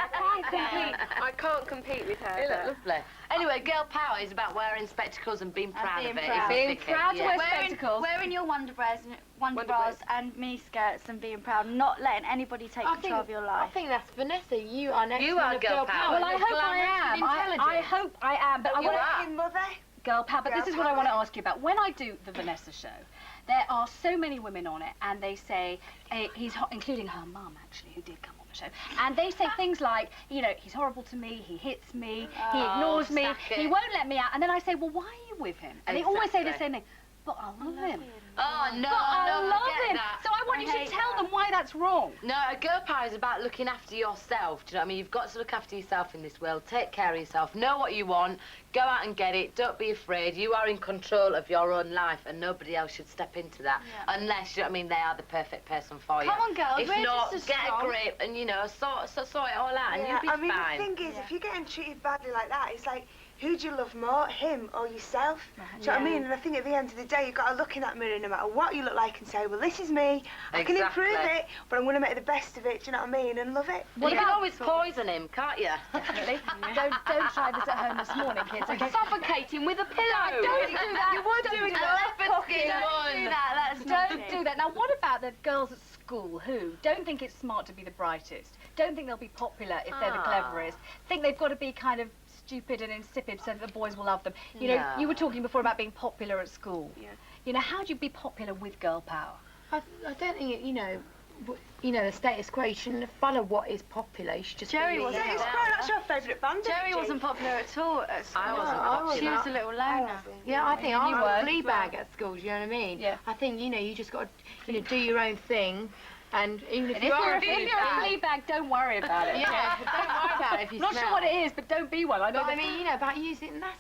I can't compete with her. You look lovely. Anyway, girl power is about wearing spectacles and being proud of it. Being proud to wear spectacles. Wearing your wonder bras and mini skirts and being proud, not letting anybody take control of your life. I think that's Vannessa. You are next. You are girl power. Well, I hope I am. I hope I am, but I want to mother. Girl power. But this is what I want to ask you about. When I do the Vannessa show, there are so many women on it, and they say including her mum actually, who did come on the show, and they say things like, you know, he's horrible to me, he hits me, he ignores me, he won't let me out, and then I say, well, why are you with him? And they always say the same thing. But I love him. Oh, no, but I love him. That. So I want you to tell them why that's wrong. No, a girl power is about looking after yourself. Do you know what I mean? You've got to look after yourself in this world. Take care of yourself. Know what you want. Go out and get it. Don't be afraid. You are in control of your own life, and nobody else should step into that. Yeah. Unless, you know what I mean, they are the perfect person for you. Come on, girls. If not, get a grip and, you know, sort it all out, and you'll be fine. I mean, the thing is, if you're getting treated badly like that, it's like, who do you love more, him or yourself? Do you know what I mean? And I think at the end of the day, you've got to look in that mirror no matter what you look like and say, well, this is me. I can improve it, but I'm going to make the best of it, do you know what I mean? And love it. Well, you can always poison him, can't you? Definitely. Don't try this at home this morning, kids. Okay? Suffocate him with a pillow. Don't do that. You would do it. Don't do that. Now, what about the girls at school who don't think it's smart to be the brightest, don't think they'll be popular if they're the cleverest, think they've got to be kind of stupid and insipid so that the boys will love them? You know, you were talking before about being popular at school. Yeah. You know, how do you be popular with girl power? I don't think, you know, the status quo. You shouldn't follow what is popular. You should just. Jerry wasn't. Status quo, that's your favourite band. Jerry wasn't popular at all at school. I wasn't popular. She was a little loner. Yeah, I think I was a flea bag at school. Do you know what I mean? Yeah. I think, you know, you just got to, you know, do your own thing. And even if, if you're a flea bag, don't worry about it. Yeah, don't worry about it if you Not sure what it is, but don't be one. I know. But I mean, you know, about using, and that's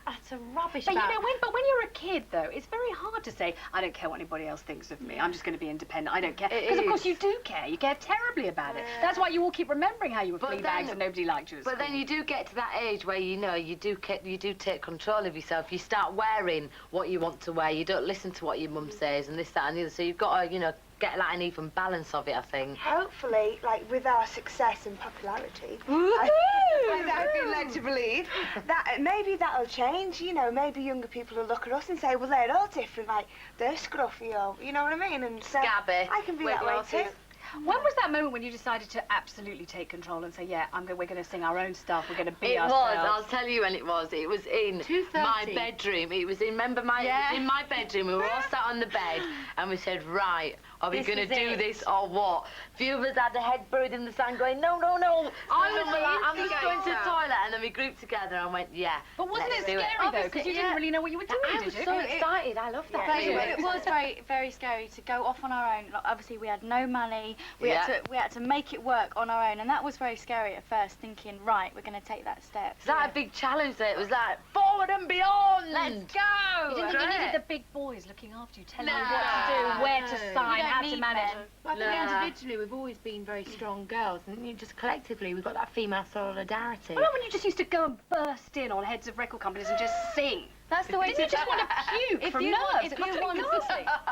utter rubbish. But you know, when you're a kid, though, it's very hard to say, I don't care what anybody else thinks of me. I'm just going to be independent. I don't care. Because of course you do care. You care terribly about it. That's why you all keep remembering how you were flea bags and nobody liked you. But then you do get to that age where, you know, you do take control of yourself. You start wearing what you want to wear. You don't listen to what your mum says and this, that, and the other. So you've got to, you know, get like an even balance of it, I think. Hopefully, like with our success and popularity, I've been led to believe that maybe that'll change. You know, maybe younger people will look at us and say, well, they're all different. Like they're scruffy, or you know what I mean? And so Scabby. I can be that way too. When was that moment when you decided to absolutely take control and say, yeah, we're going to sing our own stuff, we're going to be ourselves? It was, I'll tell you when it was. It was in my bedroom. It was in, remember, it was in my bedroom. We were all sat on the bed and we said, right, are we going to do this or what? A few of us had their head buried in the sand going, no, no, no. I'm just going to the toilet. And then we grouped together and went, yeah. But wasn't it scary, though? Because you didn't really know what you were doing, did you? I was so excited. I loved that. It was very, very scary to go off on our own. Like, obviously, we had no money. We had to make it work on our own, and that was very scary at first, thinking, right, we're going to take that step. Was that a big challenge there? It was like, forward and beyond! Let's go! You didn't think you needed the big boys looking after you, telling you what to do, where to sign, how to manage. I think individually we've always been very strong girls, and just collectively we've got that female solidarity. Well, when you just used to go and burst in on heads of record companies and just sing. That's the way you just want to puke from nerves.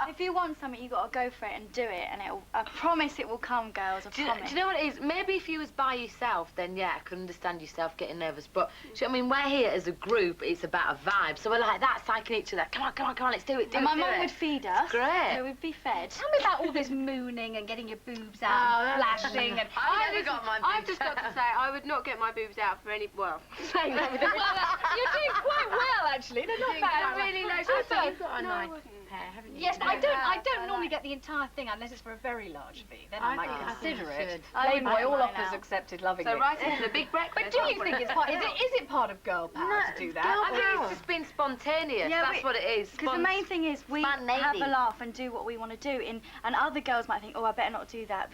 If you want something, you got to go for it and do it, and I promise it will come, girls. Do you know what it is? Maybe if you was by yourself, then yeah, I could understand yourself getting nervous. But do you know what I mean? We're here as a group. It's about a vibe. So we're like that, psyching each other. Come on, come on, come on. Let's do it. My mum would feed us. Great. So we'd be fed. Tell me about all this mooning and getting your boobs out, and flashing. And I never got my boobs. I've just got to say, I would not get my boobs out for any. Well, saying that with you're doing quite well, actually. They're not bad. Really nice. You've got a nice pair, haven't you? Yes, but I don't normally get the entire thing unless it's for a very large fee. Then I might consider it. Playboy, all offers accepted, lovingly. So right into the big breakfast. But do you think it's part? Is it part of girl power to do that? I think it's just being spontaneous. Yeah, that's what it is. Because the main thing is we have a laugh and do what we want to do. And other girls might think, oh, I better not do that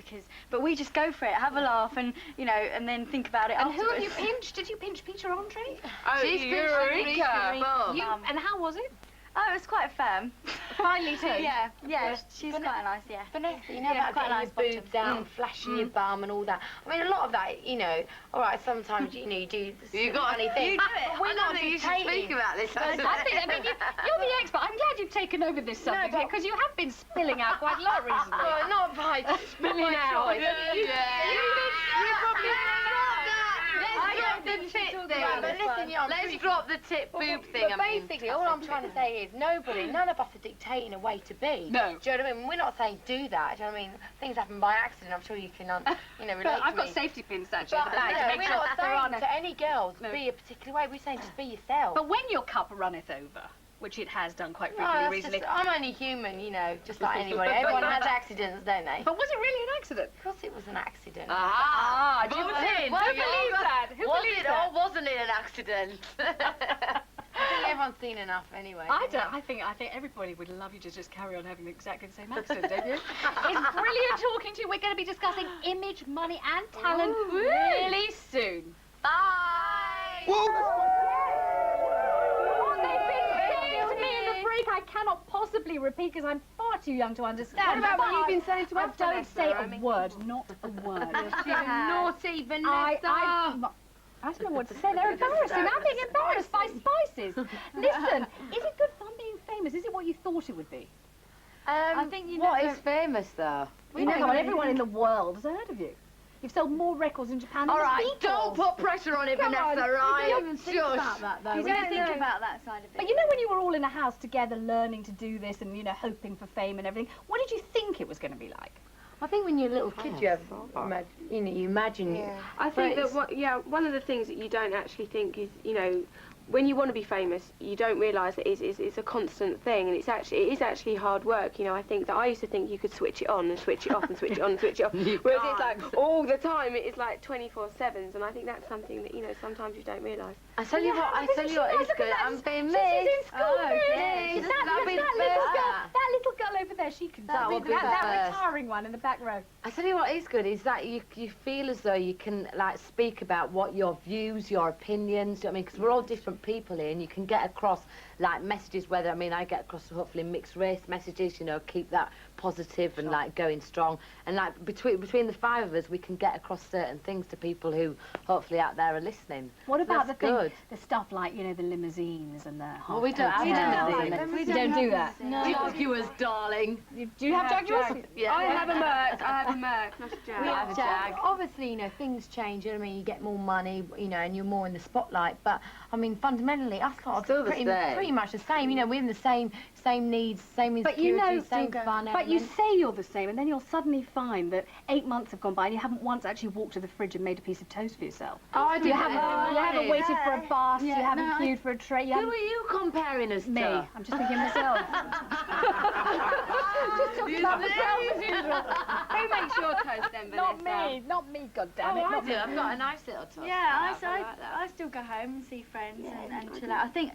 but we just go for it, have a laugh, and you know, and then think about it. And who have you pinched? Did you pinch Peter Andre? Oh, she's Eureka. And how was it? Oh, it was quite firm. Finally too. Yeah, she's quite nice, yeah. Vannessa, you know about getting your boobs out and flashing your bum and all that. I mean, a lot of that, you know, all right, sometimes, you know, you do you got funny things. You do it. But we're not think you should speak about this. I mean, you're the expert. I'm glad you've taken over this subject because you have been spilling out quite a lot recently. Not by spilling out. Yeah. You probably but listen, yeah, let's drop the tip boob thing. But basically, all I'm trying to say is none of us are dictating a way to be. No. Do you know what I mean? We're not saying do that. Do you know what I mean? Things happen by accident. I'm sure you can, relate to I've got me. safety pins actually. But we're not saying to any girls be a particular way. We're saying just be yourself. But when your cup runneth over, which it has done quite frequently recently. I'm only human, just like anybody. Everyone has accidents, don't they? But was it really an accident? Of course it was an accident. Ah, do you believe that? Who was believes it that? or wasn't it an accident? I think everyone's seen enough anyway. I think everybody would love you to just carry on having exactly the same accident, don't you? It's brilliant talking to you. We're going to be discussing image, money and talent really soon. Bye! I cannot possibly repeat because I'm far too young to understand. What about what you've been saying to us, don't Vanessa? say a word, not a word. Naughty Vanessa. I don't know what to say. They're embarrassing. I'm being embarrassed by spices. Listen, is it good fun being famous? Is it what you thought it would be? I think you know. What is famous though? Everyone in the world has heard of you. You've sold more records in Japan than All right, the Beatles. don't put pressure on it, Vanessa, right? You don't think about that, though. We don't think about that side of it. But when you were all in a house together learning to do this and, hoping for fame and everything, what did you think it was going to be like? I think when you're a little kid, you imagine. Yeah. I think that one of the things that you don't actually think is, when you want to be famous, you don't realise that it's a constant thing, and it is actually hard work. I think that I used to think you could switch it on and switch it off and switch it on and switch it off, whereas it's like all the time. It is like 24/7s, and I think that's something that sometimes you don't realise. I tell you what is good. I'm famous. She's in school. Yes. That little girl over there, she can That will be the that first. retiring one in the back row. I tell you what is good is that you feel as though you can speak about what your views, your opinions. Because we're all different people here, and you can get across messages. Whether I get across hopefully mixed race messages. Keep that positive and going strong. And between the five of us, we can get across certain things to people who hopefully out there are listening. What about the stuff like the limousines and the? Well, we don't have limousines. You don't do that. No. Jaguars, darling. Do you have Jaguars? Yeah. I have a Merc. I have a Merc, not a Jag. We have a Jag. Obviously, things change. You get more money, and you're more in the spotlight. But fundamentally, us lot Still are the same. pretty much the same. We're in the same needs, same insecurities, same fun. But you say you're the same, and then you'll suddenly find that 8 months have gone by, and you haven't once actually walked to the fridge and made a piece of toast for yourself. Oh, I do. You haven't waited for a bus. You haven't queued for a tray. Who are you comparing us to? Me. I'm just thinking myself. Just talking about myself as usual. Who makes your toast then, Vanessa? Not me, goddammit. I do. I've got a nice little toast. Yeah, I still go home and see friends and chill out. I think,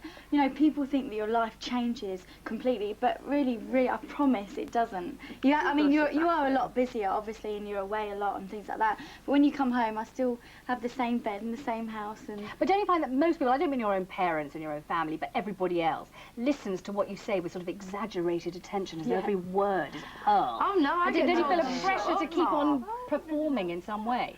people think that your life changes completely, but really, I promise it doesn't. You are a lot busier, obviously, and you're away a lot and things like that. But when you come home, I still have the same bed and the same house. But don't you find that most people, I don't mean your own parents and your own family, but everybody else, listens to what you say with sort of exaggerated attention, as though every word is pearl? Oh, no, I don't you feel a don't. pressure to keep on performing in some way?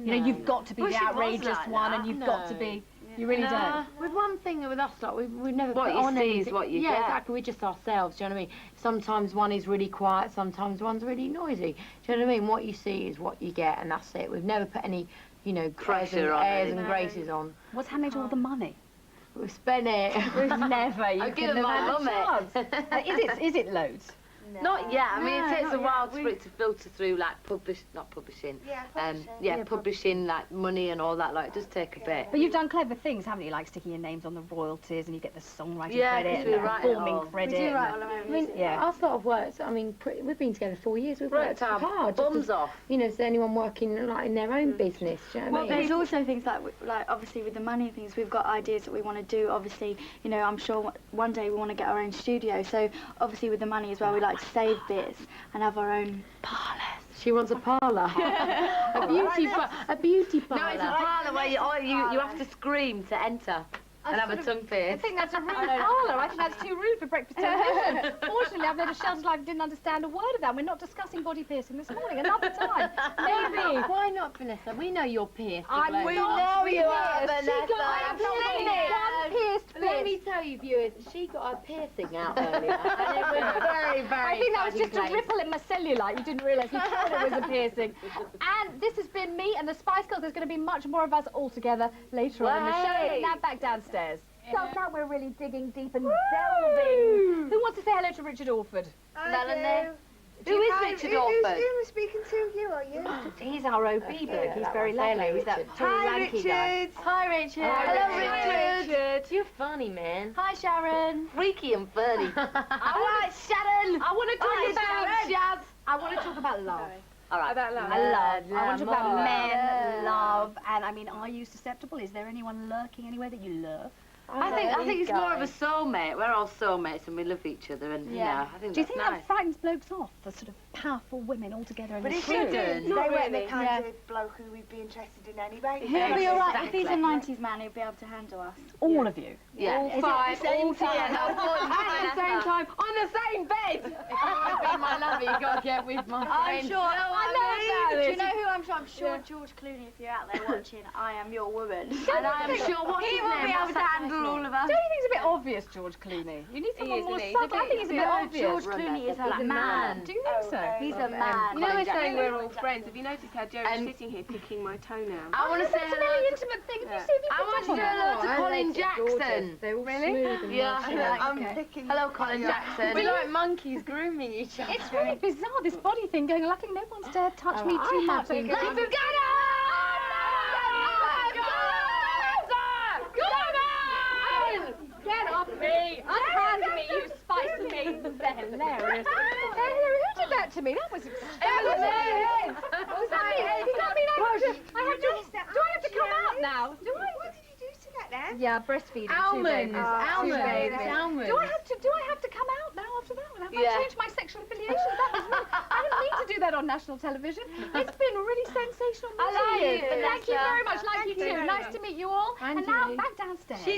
You've got to be the outrageous one, and you've got to be... You really don't. With one thing with us, we've never What put you on see anything. is what you yeah, get. exactly. We're just ourselves. Do you know what I mean? Sometimes one is really quiet. Sometimes one's really noisy. Do you know what I mean? What you see is what you get, and that's it. We've never put any, Pressure on airs it. and graces on. What's happening to all the money? We spend it. We've never. I've given my mum it. Is it loads? No. Not yet. It takes not a while yet. for it to filter through, not publishing. Yeah, Publishing, money and all that. It does take a bit. But you've done clever things, haven't you? Like sticking your names on the royalties, and you get the songwriting Yeah, credit, we and the write it all. performing credit. We do write all our own music. Yeah. Our sort of works. We've been together 4 years. We've worked our hard. bums off. Is anyone working in their own business? Do you know what I mean? There's also things like obviously with the money things, we've got ideas that we want to do. Obviously, I'm sure one day we want to get our own studio. So obviously with the money as well, we like to save bits and have our own parlours. She wants a parlour. a beauty parlour. No, it's a parlour where you have to scream to enter and have a tongue I pierce. think that's a rude parlour. I think that's too rude for breakfast television. Fortunately, I've led a sheltered life and didn't understand a word of that. We're not discussing body piercing this morning. Another time. Maybe. Why not, Vanessa? We know you're pierced. We know you are, Vanessa. I've seen it. One pierced Let me tell you, viewers, she got her piercing out earlier, and it was very, very I think that was just place. a ripple in my cellulite. You didn't realise you thought it was a piercing. And this has been me and the Spice Girls. There's going to be much more of us all together later on in the show. But now back downstairs. So now we're really digging deep and delving. Who wants to say hello to Richard Orford? Melanie. Who is Richard Orford? Who was speaking to you or you? He's our OB bloke. He's very lovely. He's that tall, Hi, lanky guy. Richard. Hi, Richard. Hello, Richard. You're funny, man. Hi, Sharon. Freaky and funny. Alright, Sharon. I want to talk about Shaz. I want to talk about love. All right. About love. I want to talk about Love. men, love, and I mean, are you susceptible? Is there anyone lurking anywhere that you love? I think it's more of a soulmate. We're all soulmates and we love each other, and you know, I think Do you that's think nice. that frightens blokes off, the sort of powerful women all together in But the if crew? you did, they Not weren't the really. kind of bloke who we'd be interested in anyway. He'll be all right. If he's a Exactly. 90s man, he'll be able to handle us. All of you. Yeah. All five, all time. together, at the same time, on the same bed. Be my lover, you got to get with my I'm friend. sure. I about Do you it. know who I'm sure? I'm sure George Clooney, if you're out there watching, I am your woman. And I'm sure what's He his will name? be able What's to that handle guy's all name? of us. Don't you think it's a bit obvious, George Clooney? You need someone is, more isn't he? subtle. I think he's a bit No, obvious. George Clooney is a man. Do you think so? He's a man. You know we're saying Jackson. we're all friends. Have you noticed how Jerry's And- sitting here picking my toenail? I want to say It's a hello. really intimate thing. Have you seen me I want to say hello to Colin Jackson. They're all Really? smooth and Yeah. nice. I'm picking. Hello, Colin Jackson. We're like monkeys grooming each other. It's really bizarre, this body thing going. Luckily, no one's dared touch me too much. been- Let's go! Get off me! Unhand me, you spice me! They're hilarious. Who did that to me? That was extravagant. Was that me? Does that mean I have to? Do I have to come out now? Do I? What did you do to that then? Yeah, breastfeeding. Almonds, too, almonds, babies. almonds. Do I have to come out now after that one? Have I Yeah. changed my sexual affiliation? That was me. I didn't mean to do that on national television. It's been really sensational meeting like you. you, Thank you Vanessa. very much. Like you too. Nice to meet you all. And now you. back downstairs.